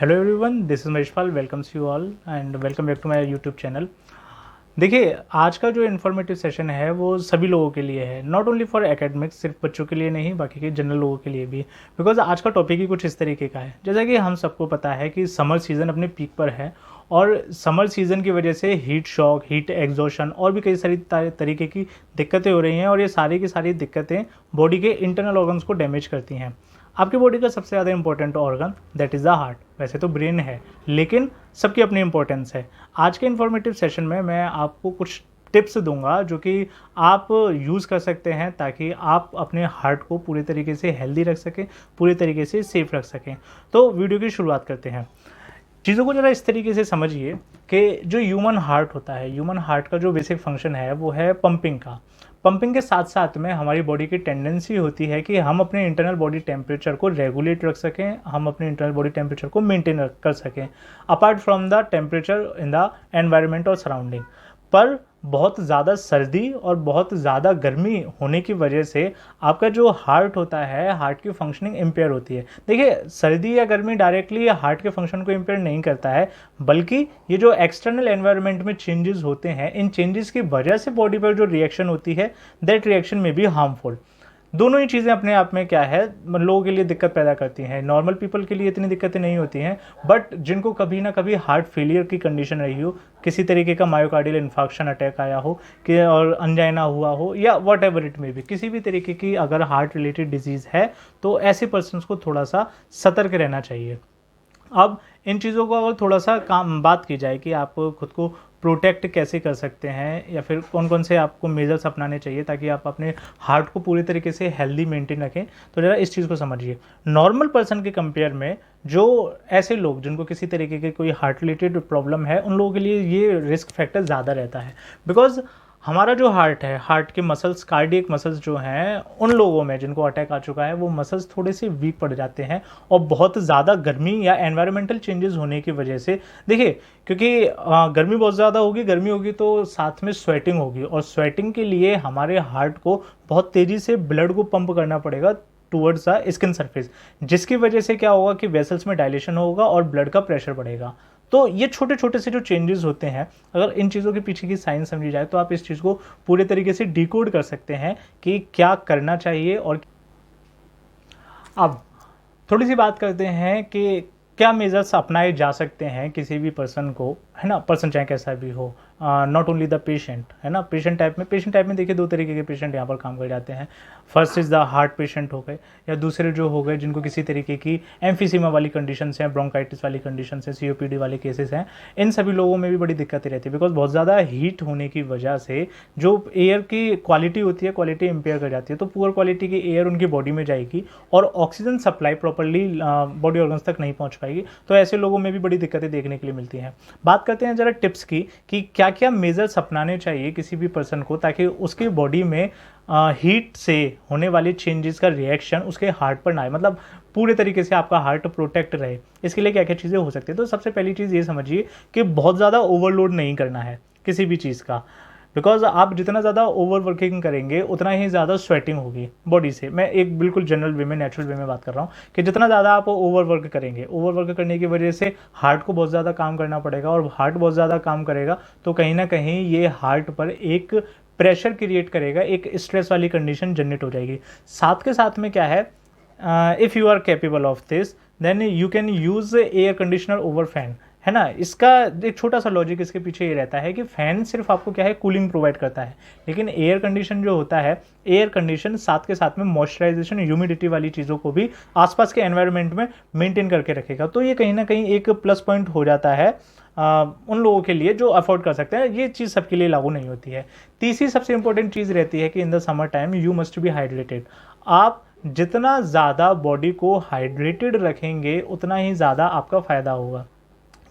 Hello everyone, this is Maheshpal. Welcomes you all and welcome back to my YouTube channel. देखिए, आज का जो informative session है वो सभी लोगों के लिए है, नॉट ओनली फॉर एकेडमिक्स, सिर्फ बच्चों के लिए नहीं, बाकी के जनरल लोगों के लिए भी। बिकॉज आज का टॉपिक ही कुछ इस तरीके का है। जैसा कि हम सबको पता है कि समर सीज़न अपने पीक पर है और समर सीज़न की वजह से हीट शॉक, हीट एग्जॉशन और भी कई सारी तरीके की दिक्कतें हो रही हैं और ये सारी की सारी दिक्कतें बॉडी के इंटरनल ऑर्गन्स को डैमेज करती हैं। आपकी बॉडी का सबसे ज़्यादा important organ that is the heart. वैसे तो ब्रेन है, लेकिन सबकी अपनी इंपॉर्टेंस है। आज के इन्फॉर्मेटिव सेशन में मैं आपको कुछ टिप्स दूंगा जो कि आप यूज़ कर सकते हैं ताकि आप अपने हार्ट को पूरे तरीके से हेल्दी रख सकें, पूरे तरीके से सेफ रख सकें। तो वीडियो की शुरुआत करते हैं। चीज़ों को ज़रा इस तरीके से समझिए कि जो ह्यूमन हार्ट होता है, ह्यूमन हार्ट का जो बेसिक फंक्शन है वो है पंपिंग का। पंपिंग के साथ साथ में हमारी बॉडी की टेंडेंसी होती है कि हम अपने इंटरनल बॉडी टेम्परेचर को रेगुलेट रख सकें, हम अपने इंटरनल बॉडी टेम्परेचर को मेंटेन कर सकें apart from the temperature in the environment और सराउंडिंग। पर बहुत ज़्यादा सर्दी और बहुत ज़्यादा गर्मी होने की वजह से आपका जो हार्ट होता है, हार्ट की फंक्शनिंग इम्पेयर होती है। देखिए, सर्दी या गर्मी डायरेक्टली हार्ट के फंक्शन को इम्पेयर नहीं करता है, बल्कि ये जो एक्सटर्नल एनवायरनमेंट में चेंजेस होते हैं, इन चेंजेस की वजह से बॉडी पर जो रिएक्शन होती है, दैट रिएक्शन में भी हार्मफुल। दोनों ही चीज़ें अपने आप में क्या है, लोगों के लिए दिक्कत पैदा करती हैं। नॉर्मल पीपल के लिए इतनी दिक्कतें नहीं होती हैं, बट जिनको कभी ना कभी हार्ट फेलियर की कंडीशन रही हो, किसी तरीके का मायोकार्डियल इन्फार्क्शन अटैक आया हो कि और अंजाइना हुआ हो या वट एवर इट में भी, किसी भी तरीके की अगर हार्ट रिलेटेड डिजीज़ है तो ऐसे पर्सनस को थोड़ा सा सतर्क रहना चाहिए। अब इन चीज़ों को अगर थोड़ा सा बात की जाए कि आप खुद को प्रोटेक्ट कैसे कर सकते हैं या फिर कौन कौन से आपको मेजर्स अपनाने चाहिए ताकि आप अपने हार्ट को पूरी तरीके से हेल्दी मेंटेन रखें, तो ज़रा इस चीज़ को समझिए। नॉर्मल पर्सन के कंपेयर में जो ऐसे लोग जिनको किसी तरीके के कोई हार्ट रिलेटेड प्रॉब्लम है, उन लोगों के लिए ये रिस्क फैक्टर ज़्यादा रहता है। बिकॉज हमारा जो हार्ट है, हार्ट के मसल्स, कार्डियक मसल्स जो हैं, उन लोगों में जिनको अटैक आ चुका है वो मसल्स थोड़े से वीक पड़ जाते हैं और बहुत ज़्यादा गर्मी या एनवायरमेंटल चेंजेस होने की वजह से, देखिए, क्योंकि गर्मी बहुत ज़्यादा होगी, गर्मी होगी तो साथ में स्वेटिंग होगी और स्वेटिंग के लिए हमारे हार्ट को बहुत तेज़ी से ब्लड को पंप करना पड़ेगा टूवर्ड्स द स्किन सरफेस, जिसकी वजह से क्या होगा कि वेसल्स में डायलेशन होगा और ब्लड का प्रेशर बढ़ेगा। तो ये छोटे छोटे से जो चेंजेस होते हैं, अगर इन चीज़ों के पीछे की साइंस समझी जाए तो आप इस चीज़ को पूरे तरीके से डिकोड कर सकते हैं कि क्या करना चाहिए। और अब थोड़ी सी बात करते हैं कि क्या मेजर्स अपनाए जा सकते हैं किसी भी पर्सन को, है ना, पर्सन चाहे कैसा भी हो, नॉट ओनली द पेशेंट, है ना। पेशेंट टाइप में देखिए दो तरीके के पेशेंट यहाँ पर काम कर जाते हैं। First is the heart patient हो गए, या दूसरे जो हो गए जिनको किसी तरीके की एम्फीसीमा वाली कंडीशंस हैं, ब्रोंकाइटिस वाली कंडीशंस हैं, सीओपीडी वाले केसेस हैं। इन सभी लोगों में भी बड़ी दिक्कतें रहती है बिकॉज बहुत ज़्यादा हीट होने की वजह से जो एयर की क्वालिटी होती है, क्वालिटी इम्पेयर कर जाती है, तो पुअर क्वालिटी की एयर उनकी बॉडी में जाएगी और oxygen supply properly body organs तक नहीं पहुँच पाएगी। तो ऐसे लोगों में भी बड़ी दिक्कतें देखने के लिए मिलती हैं। बात करते हैं ज़रा टिप्स की कि क्या क्या मेजर्स अपनाने चाहिए किसी भी पर्सन को ताकि उसकी बॉडी में हीट से होने वाले चेंजेस का रिएक्शन उसके हार्ट पर ना आए, मतलब पूरे तरीके से आपका हार्ट प्रोटेक्ट रहे। इसके लिए क्या क्या चीज़ें हो सकती है, तो सबसे पहली चीज़ ये समझिए कि बहुत ज़्यादा ओवरलोड नहीं करना है किसी भी चीज़ का। बिकॉज आप जितना ज़्यादा ओवर वर्किंग करेंगे उतना ही ज़्यादा स्वेटिंग होगी बॉडी से। मैं एक बिल्कुल जनरल वे में, नेचुरल वे में बात कर रहा हूँ कि जितना ज़्यादा आप ओवर वर्क करेंगे, ओवर वर्क करने की वजह से हार्ट को बहुत ज़्यादा काम करना पड़ेगा और हार्ट बहुत ज़्यादा काम करेगा तो कहीं ना कहीं ये हार्ट पर एक प्रेशर क्रिएट करेगा, एक स्ट्रेस वाली कंडीशन जनरेट हो जाएगी। साथ के साथ में क्या है, if you are capable of this then you can use air conditioner over fan, है ना। इसका एक छोटा सा लॉजिक इसके पीछे ये रहता है कि फ़ैन सिर्फ आपको क्या है, कूलिंग प्रोवाइड करता है, लेकिन एयर कंडीशन जो होता है, एयर कंडीशन साथ के साथ में मॉइस्चराइजेशन, ह्यूमिडिटी वाली चीज़ों को भी आसपास के एनवायरनमेंट में मेंटेन करके रखेगा। तो ये कहीं ना कहीं एक प्लस पॉइंट हो जाता है उन लोगों के लिए जो अफोर्ड कर सकते हैं। ये चीज़ सबके लिए लागू नहीं होती है। तीसरी सबसे इंपॉर्टेंट चीज़ रहती है कि in the summer time you must B hydrated. आप जितना ज़्यादा बॉडी को हाइड्रेटेड रखेंगे उतना ही ज़्यादा आपका फ़ायदा होगा,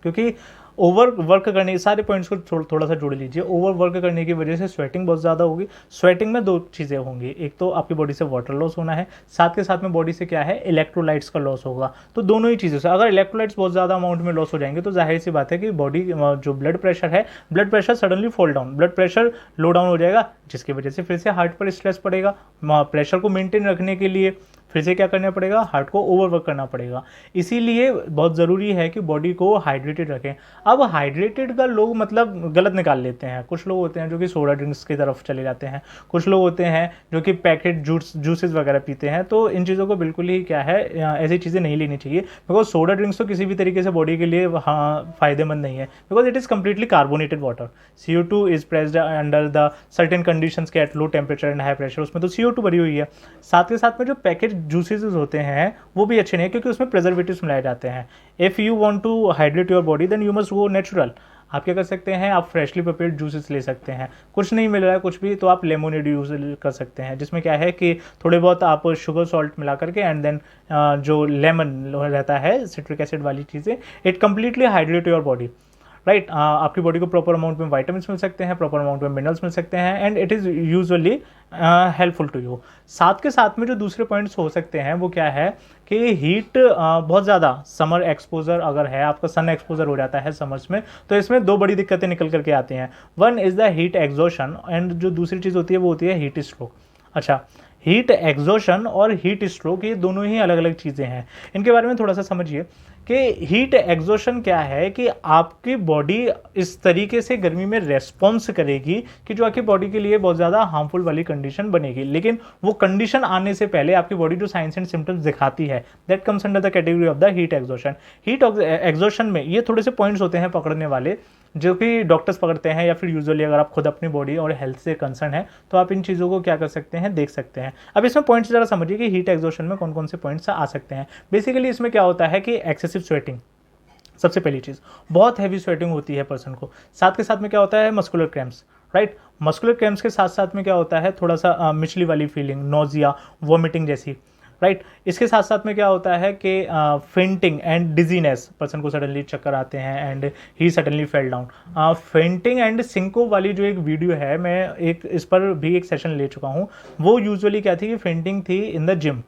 क्योंकि ओवर वर्क करने, सारे पॉइंट्स को थोड़ा सा जोड़ लीजिए। ओवर वर्क करने की वजह से स्वेटिंग बहुत ज़्यादा होगी। स्वेटिंग में दो चीज़ें होंगी, एक तो आपकी बॉडी से वाटर लॉस होना है, साथ के साथ में बॉडी से क्या है, इलेक्ट्रोलाइट्स का लॉस होगा। तो दोनों ही चीज़ों से अगर इलेक्ट्रोलाइट्स बहुत ज़्यादा अमाउंट में लॉस हो जाएंगे तो जाहिर सी बात है कि बॉडी जो ब्लड प्रेशर है, blood pressure suddenly fall down, blood pressure low down हो जाएगा, जिसकी वजह से फिर से हार्ट पर स्ट्रेस पड़ेगा। प्रेशर को मेंटेन रखने के लिए फिर से क्या करना पड़ेगा, हार्ट को ओवरवर्क करना पड़ेगा। इसीलिए बहुत ज़रूरी है कि बॉडी को हाइड्रेटेड रखें। अब हाइड्रेटेड का लोग मतलब गलत निकाल लेते हैं। कुछ लोग होते हैं जो कि सोडा ड्रिंक्स की तरफ चले जाते हैं, कुछ लोग होते हैं जो कि पैकेट जूसेस वगैरह पीते हैं। तो इन चीज़ों को बिल्कुल ही क्या है, ऐसी चीज़ें नहीं लेनी चाहिए, बिकॉज सोडा ड्रिंक्स तो किसी भी तरीके से बॉडी के लिए फ़ायदेमंद नहीं है, because it is completely carbonated water. CO2 is pressed under the certain conditions के at low temperature and high pressure, उसमें तो CO2 भरी हुई है। साथ के साथ में जो पैकेज जूसेस होते हैं वो भी अच्छे नहीं है, क्योंकि उसमें प्रिजर्वेटिव्स मिलाए जाते हैं। If you want to hydrate your body then you must go natural. आप क्या कर सकते हैं, आप फ्रेशली प्रिपेयर्ड जूसेस ले सकते हैं। कुछ नहीं मिल रहा है कुछ भी, तो आप लेमोनेड यूज कर सकते हैं, जिसमें क्या है कि थोड़े बहुत आप शुगर सॉल्ट मिला करके एंड देन जो लेमन रहता है, सिट्रिक एसिड वाली चीज़ें, it completely hydrate your body, right. आपकी बॉडी को प्रॉपर अमाउंट में वाइटामिन मिल सकते हैं, प्रॉपर अमाउंट में मिनरल्स मिल सकते हैं, and it is usually helpful to you. साथ के साथ में जो दूसरे पॉइंट्स हो सकते हैं वो क्या है कि हीट बहुत ज़्यादा समर एक्सपोजर अगर है, आपका सन एक्सपोजर हो जाता है समर्स में, तो इसमें दो बड़ी दिक्कतें निकल करके आती हैं। One is the heat exhaustion, and जो दूसरी चीज़ होती है वो होती है हीट स्ट्रोक। अच्छा, हीट एग्जॉशन और हीट स्ट्रोक ये दोनों ही अलग अलग चीज़ें हैं। इनके बारे में थोड़ा सा समझिए कि हीट एग्जॉशन क्या है, कि आपकी बॉडी इस तरीके से गर्मी में रेस्पॉन्स करेगी कि जो आपकी बॉडी के लिए बहुत ज़्यादा हार्मफुल वाली कंडीशन बनेगी। लेकिन वो कंडीशन आने से पहले आपकी बॉडी जो साइंस एंड सिम्टम्स दिखाती है, that comes under the category of the heat exhaustion. Heat exhaustion में ये थोड़े से पॉइंट्स होते हैं पकड़ने वाले, जो कि डॉक्टर्स पकड़ते हैं, या फिर यूजुअली अगर आप खुद अपनी बॉडी और हेल्थ से कंसर्न है तो आप इन चीज़ों को क्या कर सकते हैं, देख सकते हैं। अब इसमें पॉइंट्स ज़रा समझिए कि हीट एग्जॉशन में कौन कौन से पॉइंट्स आ सकते हैं। बेसिकली इसमें क्या होता है कि एक्सेसिव स्वेटिंग, सबसे पहली चीज़, बहुत हैवी स्वेटिंग होती है पर्सन को। साथ के साथ में क्या होता है, muscular cramps, right. Muscular cramps के साथ साथ में क्या होता है, थोड़ा सा मिचली वाली फीलिंग, नोजिया, वॉमिटिंग जैसी, राइट। इसके साथ साथ में क्या होता है कि फेंटिंग एंड डिजीनेस, पर्सन को सडनली चक्कर आते हैं and he suddenly fell down. Fainting and syncope वाली जो एक वीडियो है, मैं एक इस पर भी एक सेशन ले चुका हूँ। वो यूजुअली क्या थी कि फेंटिंग थी इन द जिम,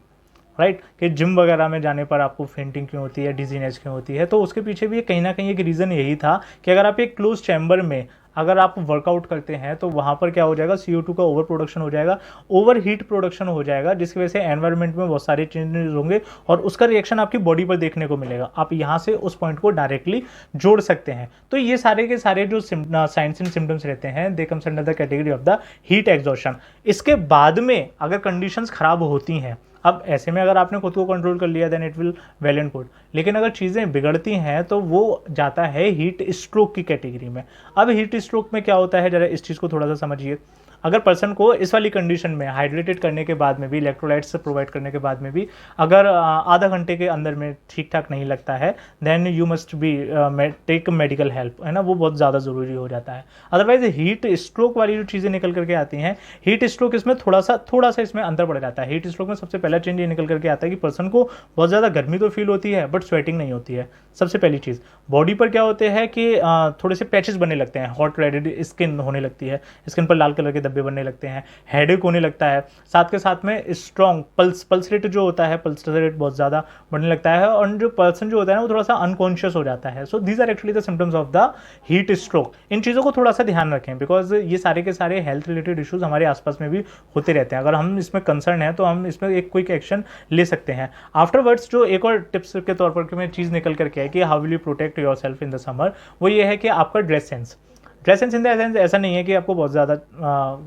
राइट, कि जिम वगैरह में जाने पर आपको फेंटिंग क्यों होती है, डिजीनेस क्यों होती है। तो उसके पीछे भी कहीं ना कहीं एक रीज़न यही था कि अगर आप एक क्लोज चैम्बर में अगर आप वर्कआउट करते हैं तो वहाँ पर क्या हो जाएगा, CO2 का ओवर प्रोडक्शन हो जाएगा, ओवर हीट प्रोडक्शन हो जाएगा, जिसकी वजह से एनवायरनमेंट में बहुत सारे चेंजेस होंगे और उसका रिएक्शन आपकी बॉडी पर देखने को मिलेगा। आप यहाँ से उस पॉइंट को डायरेक्टली जोड़ सकते हैं। तो ये सारे के सारे जो साइंस एंड सिम्टम्स रहते हैं, they comes under the category of the heat exhaustion. इसके बाद में अगर कंडीशंस खराब होती हैं, अब ऐसे में अगर आपने खुद को कंट्रोल कर लिया then it will well and good, लेकिन अगर चीज़ें बिगड़ती हैं तो वो जाता है हीट स्ट्रोक की कैटेगरी में। अब हीट स्ट्रोक में क्या होता है, जरा इस चीज़ को थोड़ा सा समझिए। अगर पर्सन को इस वाली कंडीशन में हाइड्रेटेड करने के बाद में भी, इलेक्ट्रोलाइट्स प्रोवाइड करने के बाद में भी अगर आधा घंटे के अंदर में ठीक ठाक नहीं लगता है, then you must be take medical help, है ना, वो बहुत ज़्यादा ज़रूरी हो जाता है। अदरवाइज हीट स्ट्रोक वाली जो चीज़ें निकल करके आती हैं, हीट स्ट्रोक इसमें थोड़ा सा इसमें अंतर पड़ जाता है। हीट स्ट्रोक में सबसे पहला चेंज ये निकल करके आता है कि पर्सन को बहुत ज़्यादा गर्मी तो फील होती है बट स्वेटिंग नहीं होती है। सबसे पहली चीज़, बॉडी पर क्या होते हैं कि थोड़े से पैचेस बनने लगते हैं, हॉट रेडेड स्किन होने लगती है, स्किन पर लाल कलर के धब्बे बनने लगते हैं, हेडेक होने लगता है। साथ के साथ में स्ट्रॉन्ग पल्स रेट जो होता है, पल्स रेट बहुत ज़्यादा बढ़ने लगता है, और जो पर्सन जो होता है ना वो थोड़ा सा अनकॉन्शियस हो जाता है। So these are actually the symptoms of the heat stroke. इन चीज़ों को थोड़ा सा ध्यान रखें, बिकॉज ये सारे के सारे हेल्थ रिलेटेड इश्यूज हमारे आसपास में भी होते रहते हैं। अगर हम इसमें कंसर्न है तो हम इसमें एक क्विक एक्शन ले सकते हैं। आफ्टरवर्ड्स जो एक और टिप्स के तौर पर मैं चीज़ निकल करके है कि how will you protect your self in the summer, वो ये है कि आपका dress sense in the sense ऐसा नहीं है कि आपको बहुत ज़्यादा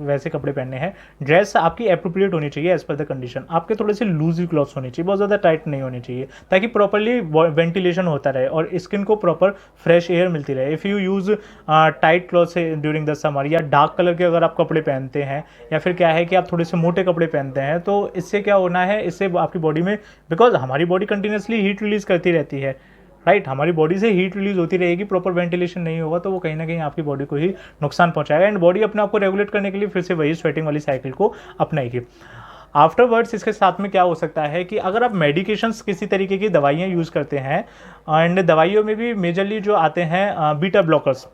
वैसे कपड़े पहनने हैं। ड्रेस आपकी अप्रोप्रिएट होनी चाहिए एज पर द कंडीशन। आपके थोड़े से लूज क्लॉथ्स होने चाहिए, बहुत ज़्यादा टाइट नहीं होनी चाहिए, ताकि प्रॉपरली वेंटिलेशन होता रहे और स्किन को प्रॉपर फ्रेश एयर मिलती रहे। If you use tight clothes during the summer, या डार्क कलर के अगर आप कपड़े पहनते हैं, या फिर क्या है कि आप थोड़े से मोटे कपड़े पहनते हैं, तो इससे क्या होना है, इससे आपकी बॉडी में, बिकॉज हमारी बॉडी कंटिन्यूसली हीट रिलीज करती रहती है, राइट, हमारी बॉडी से हीट रिलीज होती रहेगी, प्रॉपर वेंटिलेशन नहीं होगा तो वो कहीं ना कहीं आपकी बॉडी को ही नुकसान पहुंचाएगा, एंड बॉडी अपने आप को रेगुलेट करने के लिए फिर से वही स्वेटिंग वाली साइकिल को अपनाएगी। आफ्टरवर्ड्स इसके साथ में क्या हो सकता है कि अगर आप मेडिकेशंस, किसी तरीके की दवाइयाँ यूज़ करते हैं, एंड दवाइयों में भी मेजरली जो आते हैं बीटा ब्लॉकर्स,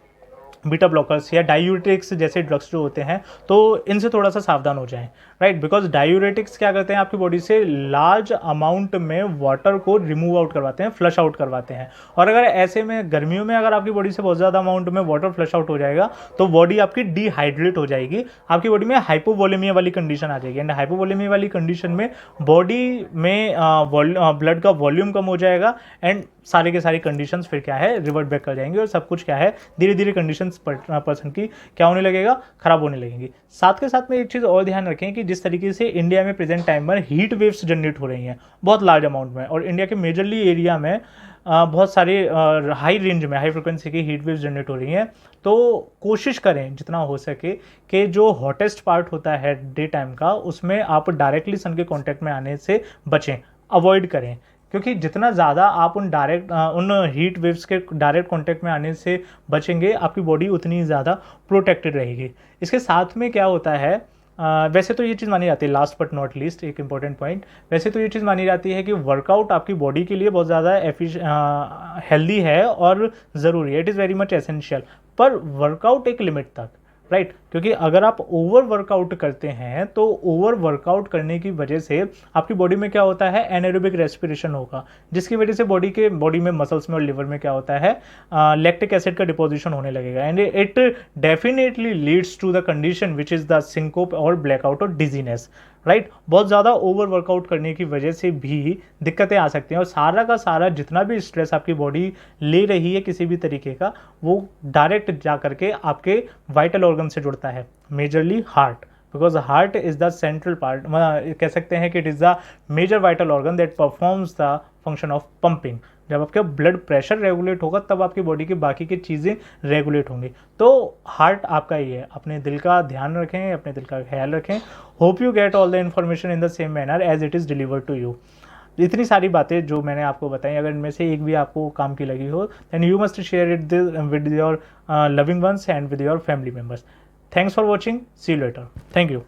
बीटा ब्लॉकर्स या डायूरेटिक्स जैसे ड्रग्स जो होते हैं, तो इनसे थोड़ा सा सावधान हो जाएं, राइट। बिकॉज डायूरेटिक्स क्या करते हैं, आपकी बॉडी से लार्ज अमाउंट में वाटर को रिमूव आउट करवाते हैं, फ्लश आउट करवाते हैं। और अगर ऐसे में गर्मियों में अगर आपकी बॉडी से बहुत ज़्यादा अमाउंट में वाटर फ्लश आउट हो जाएगा तो बॉडी आपकी डिहाइड्रेट हो जाएगी, आपकी बॉडी में हाइपोवोलेमिया वाली कंडीशन आ जाएगी। एंड हाइपोवोलेमिया वाली कंडीशन में बॉडी में ब्लड का वॉल्यूम कम हो जाएगा एंड सारे के सारी कंडीशंस फिर क्या है, रिवर्ट बैक कर जाएंगे और सब कुछ क्या है, धीरे धीरे कंडीशंस पर्सन की क्या होने लगेगा, खराब होने लगेंगी। साथ के साथ में एक चीज़ और ध्यान रखें कि जिस तरीके से इंडिया में प्रेजेंट टाइम पर हीट वेव्स जनरेट हो रही हैं बहुत लार्ज अमाउंट में, और इंडिया के मेजरली एरिया में बहुत सारे हाई रेंज में हाई फ्रिक्वेंसी की हीट वेव्स जनरेट हो रही हैं, तो कोशिश करें जितना हो सके कि जो हॉटेस्ट पार्ट होता है डे टाइम का, उसमें आप डायरेक्टली सन के कांटेक्ट में आने से बचें, अवॉइड करें। क्योंकि जितना ज़्यादा आप उन हीट वेव्स के डायरेक्ट कांटेक्ट में आने से बचेंगे, आपकी बॉडी उतनी ज़्यादा प्रोटेक्टेड रहेगी। इसके साथ में क्या होता है, वैसे तो ये चीज़ मानी जाती है, लास्ट बट नॉट लीस्ट एक इंपॉर्टेंट पॉइंट, वैसे तो ये चीज़ मानी जाती है कि वर्कआउट आपकी बॉडी के लिए बहुत ज़्यादा हेल्दी है और ज़रूरी है, it is very much essential, पर वर्कआउट एक लिमिट तक, राइट। क्योंकि अगर आप ओवर वर्कआउट करते हैं तो ओवर वर्कआउट करने की वजह से आपकी बॉडी में क्या होता है, एनारोबिक रेस्पिरेशन होगा, जिसकी वजह से बॉडी में मसल्स में और लिवर में क्या होता है, लैक्टिक एसिड का डिपोजिशन होने लगेगा and it definitely leads to the condition which is the syncope और ब्लैकआउट और डिजीनेस, राइट। बहुत ज़्यादा ओवर वर्कआउट करने की वजह से भी दिक्कतें आ सकती हैं, और सारा का सारा जितना भी स्ट्रेस आपकी बॉडी ले रही है किसी भी तरीके का, वो डायरेक्ट जा करके आपके वाइटल ऑर्गन से जुड़ता है, majorly heart, because heart is the central part, कह सकते हैं कि it is the major vital organ that performs the function of pumping. जब आपका ब्लड प्रेशर रेगुलेट होगा तब आपकी बॉडी की बाकी की चीज़ें रेगुलेट होंगी। तो हार्ट आपका ही है, अपने दिल का ध्यान रखें, अपने दिल का ख्याल रखें। Hope you get all the information in the same manner as it is delivered to you. इतनी सारी बातें जो मैंने आपको बताई, अगर इनमें से एक भी आपको काम की लगी हो, then you must share it with your loving ones and with your family members. Thanks for watching, see you later, thank you.